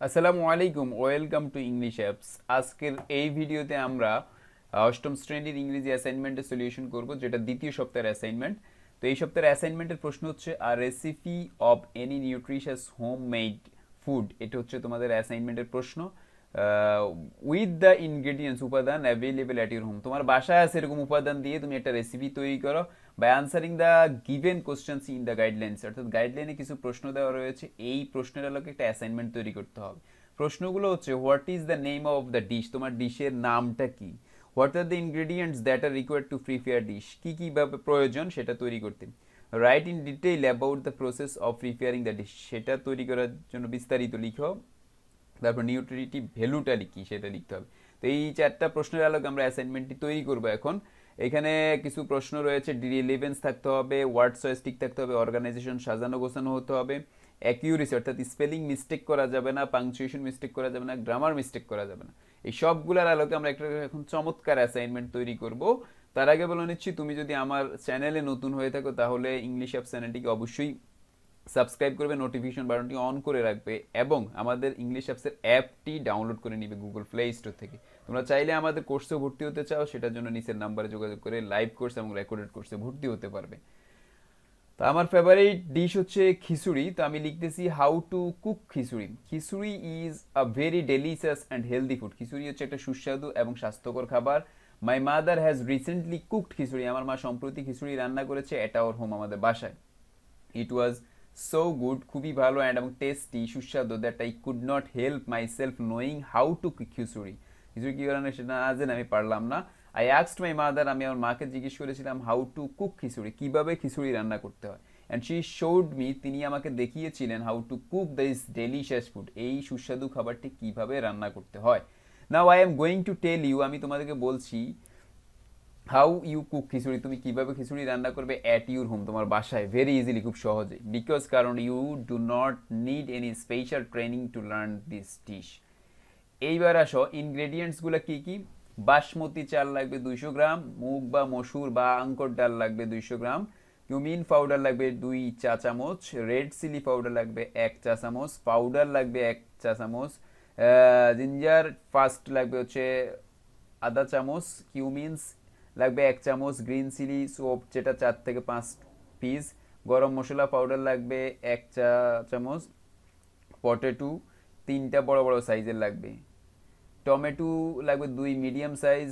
আসসালামু আলাইকুম, welcome to English apps. আজকের এই ভিডিওতে আমরা অষ্টম শ্রেণীর ইংরেজি অ্যাসাইনমেন্টের সলিউশন করব, যেটা দ্বিতীয় সপ্তাহের অ্যাসাইনমেন্ট। তো এই সপ্তাহের অ্যাসাইনমেন্টের প্রশ্ন হচ্ছে আর recipe of any nutritious home made food. এটা হচ্ছে তোমাদের অ্যাসাইনমেন্টের প্রশ্ন। উইথ দ্য ইনগ্রেডিয়েন্টস, উপাদান অ্যাভেলেবল অ্যাট ইউর হোম। তোমার বাসায় আছে এরকম উপাদান দিয়ে তুমি একটা রেসিপি তৈরি করো by answering the given questions in the guidelines. অর্থাৎ গাইডলাইনে কিছু প্রশ্ন দেওয়া রয়েছে, এই প্রশ্নের আলোকে একটা অ্যাসাইনমেন্ট তৈরি করতে হবে। প্রশ্নগুলো হচ্ছে, what is the name of the dish, তোমার ডিশের নামটা কি। What are the ingredients that are required to prepare dish, কী কীভাবে প্রয়োজন সেটা তৈরি করতে। Right in detail about the process of preparing the dish, সেটা তৈরি করার জন্য বিস্তারিত লিখো। তারপর নিউট্রিটিভ ভ্যালুটা কি সেটা লিখতে হবে। তো এই চারটা প্রশ্নের আলোকে আমরা অ্যাসাইনমেন্টটি তৈরি করব এখন। এখানে কিছু প্রশ্ন রয়েছে, রিলেভেন্স থাকতে হবে, ওয়ার্ড চয়েস ঠিক থাকতে হবে, অর্গানাইজেশন সাজানো গোছানো হতে হবে, অ্যাকিউরেসি অর্থাৎ স্পেলিং মিস্টেক করা যাবে না, পাংচুয়েশন মিস্টেক করা যাবে না, গ্রামার মিস্টেক করা যাবে না। এই সবগুলোর আলোকে আমরা একটা এখন চমৎকার অ্যাসাইনমেন্ট তৈরি করব। তার আগে বলে নিচ্ছি, তুমি যদি আমার চ্যানেলে নতুন হয়ে থাকো তাহলে ইংলিশ অ্যাপ চ্যানেলটিকে অবশ্যই সাবস্ক্রাইব করবে, নোটিফিকেশন বাটনটি অন করে রাখবে এবং আমাদের ইংলিশ অ্যাপসের অ্যাপটি ডাউনলোড করে নিবে গুগল প্লে স্টোর থেকে। তোমরা চাইলে আমাদের কোর্সে ভর্তি হতে চাও, সেটার জন্য নিচের নাম্বারে যোগাযোগ করে লাইভ কোর্স এবং রেকর্ডেড কোর্সে ভর্তি হতে পারবে। তো আমার ফেভারিট ডিশ হচ্ছে খিচুড়ি। তো আমি লিখতেছি how to cook khichuri. Khichuri is a very delicious and healthy food. Khichuri হচ্ছে একটা সুস্বাদু এবং স্বাস্থ্যকর খাবার। My mother has recently cooked khichuri. আমার মা সম্প্রতি খিচুড়ি রান্না করেছে এট আওয়ার হোম, আমাদের বাসায়। ইট ওয়াজ সো গুড, খুবই ভালো অ্যান্ড এবং টেস্টি, সুস্বাদু, that I could not help myself knowing how to cook khichuri. Khichuri কী কারণে সেটা না জেনে আমি পারলাম না। আই আস্কড মাই মাদার, আমি আমার মাকে জিজ্ঞেস করেছিলাম হাউ টু কুক খিচুড়ি, কীভাবে খিচুড়ি রান্না করতে হয়। অ্যান্ড শি শোড মি, তিনি আমাকে দেখিয়েছিলেন how to cook this delicious food, এই সুস্বাদু খাবারটি কীভাবে রান্না করতে হয়। Now I am going to tell you, আমি তোমাদেরকে বলছি হাউ ইউ কুক খিচুড়ি, তুমি কিভাবে খিচুড়ি রান্না করবে অ্যাট ইউর হোম, তোমার বাসায়, ভেরি ইজিলি, খুব সহজে। বিকজ কারণ you do not need any special training to learn this dish. এইবার আসো, ইনগ্রেডিয়েন্টসগুলো কি কি। বাসমতি চাল লাগবে 200 গ্রাম, মুগ বা মসুর বা আঙ্কর ডাল লাগবে 200 গ্রাম, কিউমিন পাউডার লাগবে 2 চা চামচ, রেড চিলি পাউডার লাগবে 1 চা চামচ, পাউডার লাগবে 1 চা চামচ, জিঞ্জার ফার্স্ট লাগবে হচ্ছে আধা চামচ, কিউমিনস লাগবে 1 চামচ, গ্রিন চিলি সোপ যেটা 4 থেকে 5 পিস, গরম মশলা পাউডার লাগবে 1 চা চামচ, পটেটো 3টা বড় বড় সাইজের লাগবে, টমেটো লাগবে 2 মিডিয়াম সাইজ,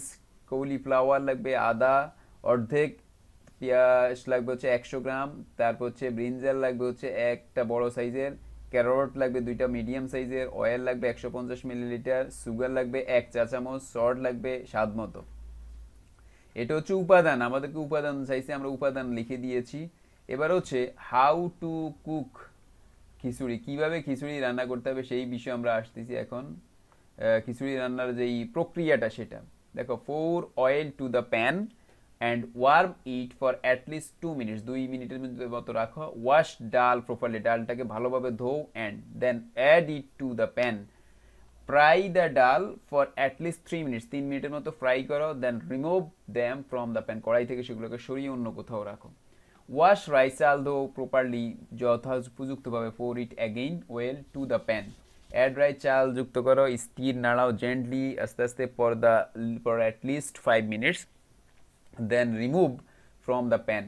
কলিফ্লাওয়ার লাগবে আধা অর্ধেক, পেঁয়াজ লাগবে হচ্ছে 100 গ্রাম, তারপর হচ্ছে ব্রিঞ্জাল লাগবে হচ্ছে একটা বড় সাইজের, ক্যারট লাগবে 2টা মিডিয়াম সাইজের, অয়েল লাগবে 150 মিলিলিটার, সুগার লাগবে 1 চা চামচ, সল্ট লাগবে স্বাদ মতো। এটা হচ্ছে উপাদান, আমাদেরকে উপাদান চাইছে, আমরা উপাদান লিখে দিয়েছি। এবার হচ্ছে হাউ টু কুক খিচুড়ি, কিভাবে খিচুড়ি রান্না করতে হবে সেই বিষয়ে আমরা আসতেছি এখন। খিচুড়ি রান্নার যেই প্রক্রিয়াটা সেটা দেখো। 4 oil to the pan and warm it for at least 2 minutes, 2 মিনিটের মতো রাখো। ওয়াশ ডাল প্রপারলি, ডালটাকে ভালোভাবে ধোও, and then add it to the pan. Fry the dal for at least 3 minutes, 3 মিনিটের মতো ফ্রাই করো। Then remove them from the pan, কড়াই থেকে সেগুলোকে সরিয়ে অন্য কোথাও রাখো। ওয়াশ রাইস, চাল ধো প্রপারলি যথোপযুক্তভাবে। Pour it again oil to the pan. Add rice, চাল যুক্ত করো, স্টির নাড়াও জেন্টলি, আস্তে আস্তে for at least 5 minutes. Then remove from the pan.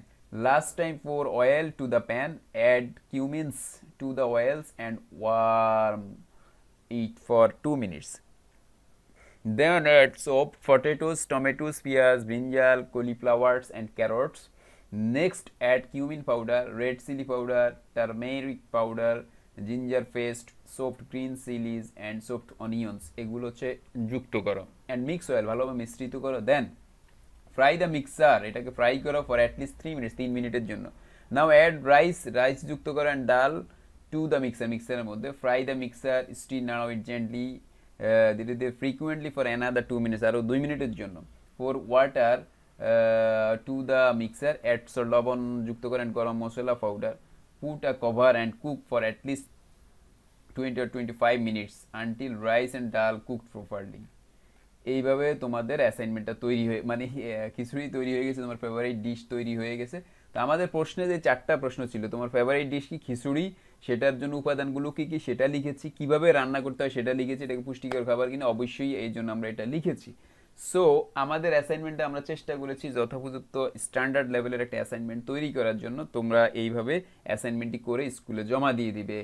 Last time pour oil to the pan, add cumins to the oils and warm it for 2 minutes. Then add soap, potatoes, tomatoes, peas, brinjal, cauliflowers and carrots. Next add cumin powder, red chili powder, turmeric powder, ginger paste, soaked green chilies and soaked onions. এগুলো হচ্ছে যুক্ত করো and mix well, ভালোভাবে মিশ্রিত করো। Then fry the mixer, এটাকে fry করো for at least 3 minutes, 3 মিনিটের জন্য। Now add rice যুক্ত করো and ডাল টু দ্য মিক্সারের মধ্যে। ফ্রাই দ্য মিক্সার, স্টির নাড়াও ইট জেন্টলি, ধীরে ধীরে ফ্রিকুয়েন্টলি ফর অ্যানাদার 2 মিনিটস, আরও 2 মিনিটের জন্য। Pour water to the mixture, add লবণ যুক্ত করেন, garam masala powder, put a cover and cook for at least 20 or 25 minutes until rice and dal cooked properly. এইভাবে তোমাদের অ্যাসাইনমেন্টটা তৈরি হয়ে মানে খিচুড়ি তৈরি হয়ে গেছে, তোমার ফেভারিট ডিশ তৈরি হয়ে গেছে। তো আমাদের প্রশ্নে যে 4টা প্রশ্ন ছিল, তোমার ফেভারিট ডিশ কি, খিচুড়ি, সেটার জন্য উপাদানগুলো কি কি সেটা লিখেছি, কিভাবে রান্না করতে হয় সেটা লিখেছি, এটাকে পুষ্টিকর খাবার কিনা অবশ্যই এই জন্য আমরা এটা লিখেছি। সো আমাদের অ্যাসাইনমেন্টে আমরা চেষ্টা করেছি যথোপযুক্ত স্ট্যান্ডার্ড লেভেলের একটা অ্যাসাইনমেন্ট তৈরি করার জন্য। তোমরা এইভাবে অ্যাসাইনমেন্টটি করে স্কুলে জমা দিয়ে দিবে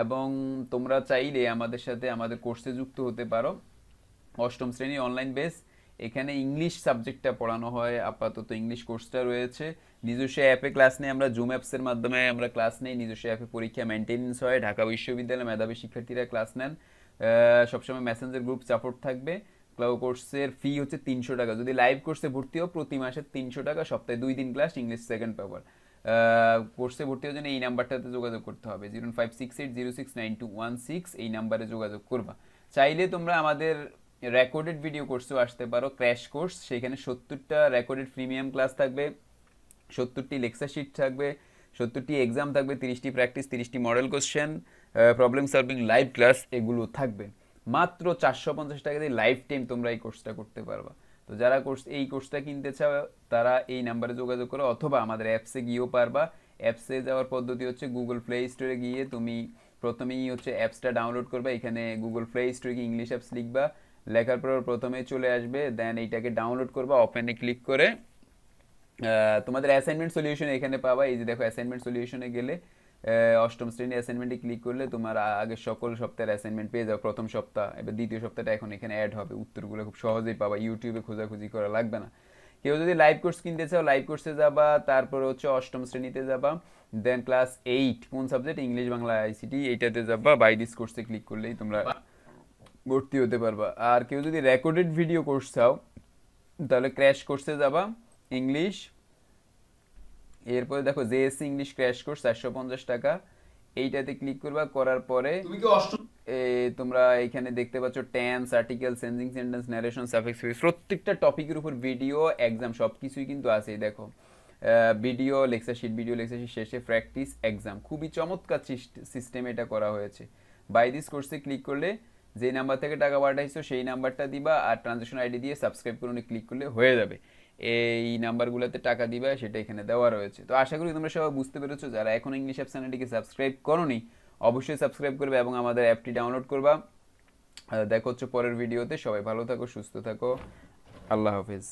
এবং তোমরা চাইলে আমাদের সাথে আমাদের কোর্সে যুক্ত হতে পারো। অষ্টম শ্রেণী অনলাইন বেস, এখানে ইংলিশ সাবজেক্টটা পড়ানো হয়, আপাতত ইংলিশ কোর্সটা রয়েছে। নিজস্ব অ্যাপে ক্লাস নেই আমরা, জুম অ্যাপসের মাধ্যমে আমরা ক্লাস নেই, নিজস্ব অ্যাপে পরীক্ষা মেনটেন্স হয়, ঢাকা বিশ্ববিদ্যালয়ে মেধাবী শিক্ষার্থীরা ক্লাস নেন, সবসময় মেসেঞ্জার গ্রুপ সাপোর্ট থাকবে। কোর্সের ফি হচ্ছে 300 টাকা, যদি লাইভ কোর্সে ভর্তি হও প্রতি মাসে 300 টাকা, সপ্তাহে 2 দিন ক্লাস, ইংলিশ সেকেন্ড পেপার। কোর্সে ভর্তি হওয়ার জন্য এই নাম্বারটাতে যোগাযোগ করতে হবে, 056806921 এই নাম্বারে যোগাযোগ করবা। চাইলে তোমরা আমাদের রেকর্ডেড ভিডিও কোর্সেও আসতে পারো, ক্র্যাশ কোর্স, সেখানে 70টা রেকর্ডেড প্রিমিয়াম ক্লাস থাকবে, 70টি লেকচার শিট থাকবে, 70টি এক্সাম থাকবে, 30টি প্র্যাকটিস, 30টি model question, problem solving live class এগুলো থাকবে। মাত্র 450 টাকা দিয়ে লাইফ টাইম তোমরা এই কোর্সটা করতে পারবা। তো যারা এই কোর্সটা কিনতে চাও তারা এই নাম্বারে যোগাযোগ করো, অথবা আমাদের অ্যাপসে গিয়েও পারবা। অ্যাপসে যাওয়ার পদ্ধতি হচ্ছে গুগল প্লে স্টোরে গিয়ে তুমি প্রথমেই হচ্ছে অ্যাপসটা ডাউনলোড করবা, এখানে গুগল প্লে স্টোরে গিয়ে ইংলিশ অ্যাপস লিখবা, লেখার পর প্রথমেই চলে আসবে, দেন এইটাকে ডাউনলোড করবা, ওপেনে ক্লিক করে তোমাদের অ্যাসাইনমেন্ট সলিউশন এখানে পাবা। এই যে দেখো অ্যাসাইনমেন্ট সলিউশনে গেলে অষ্টম শ্রেণীর অ্যাসাইনমেন্টে ক্লিক করলে তোমার আগের সকল সপ্তাহের অ্যাসাইনমেন্ট পেয়ে যাও, প্রথম সপ্তাহ, এবার দ্বিতীয় সপ্তাহটা এখন এখানে অ্যাড হবে, উত্তরগুলো খুব সহজেই পাবা, ইউটিউবে খোঁজাখুঁজি করা লাগবে না। কেউ যদি লাইভ কোর্স কিনতে চাও লাইভ কোর্সে যাবা, তারপরে হচ্ছে অষ্টম শ্রেণীতে যাবা, দেন ক্লাস 8 কোন সাবজেক্ট, ইংলিশ বাংলা আইসিটি, এইটাতে যাবা, বাই দিস কোর্সে ক্লিক করলেই তোমরা ভর্তি হতে পারবা। আর কেউ যদি রেকর্ডেড ভিডিও কোর্স চাও তাহলে ক্র্যাশ কোর্সে যাবা, ইংলিশ, এরপরে দেখো জেএসসি ইংলিশ ক্র্যাশ কোর্স 450 টাকা, এইটাতে ক্লিক করবা, করার পরে তোমরা এখানে দেখতে পাচ্ছ tense, article, changing sentence, narration, suffix, প্রত্যেকটা টপিকের উপর ভিডিও, এক্সাম সবকিছুই কিন্তু আছে। দেখো video lecture sheet, video lecture sheet শেষে প্র্যাকটিস, এক্সাম, খুবই চমৎকার সিস্টেমে এটা করা হয়েছে। বাই দিস কোর্সে ক্লিক করলে যে নাম্বার থেকে টাকা পাঠাইছো সেই নাম্বারটা দিবা, আর ট্রানজাকশন আইডি দিয়ে সাবস্ক্রাইব করুন ক্লিক করলে হয়ে যাবে। এই নাম্বারগুলোতে টাকা দিবা, সেটা এখানে দেওয়া রয়েছে। তো আশা করি তোমরা সবাই বুঝতে পেরেছো। যারা এখন ইংলিশ অ্যাপ চ্যানেলটিকে সাবস্ক্রাইব করোনি অবশ্যই সাবস্ক্রাইব করবে এবং আমাদের অ্যাপটি ডাউনলোড করবা। দেখা হচ্ছে পরের ভিডিওতে, সবাই ভালো থাকো, সুস্থ থাকো, আল্লাহ হাফেজ।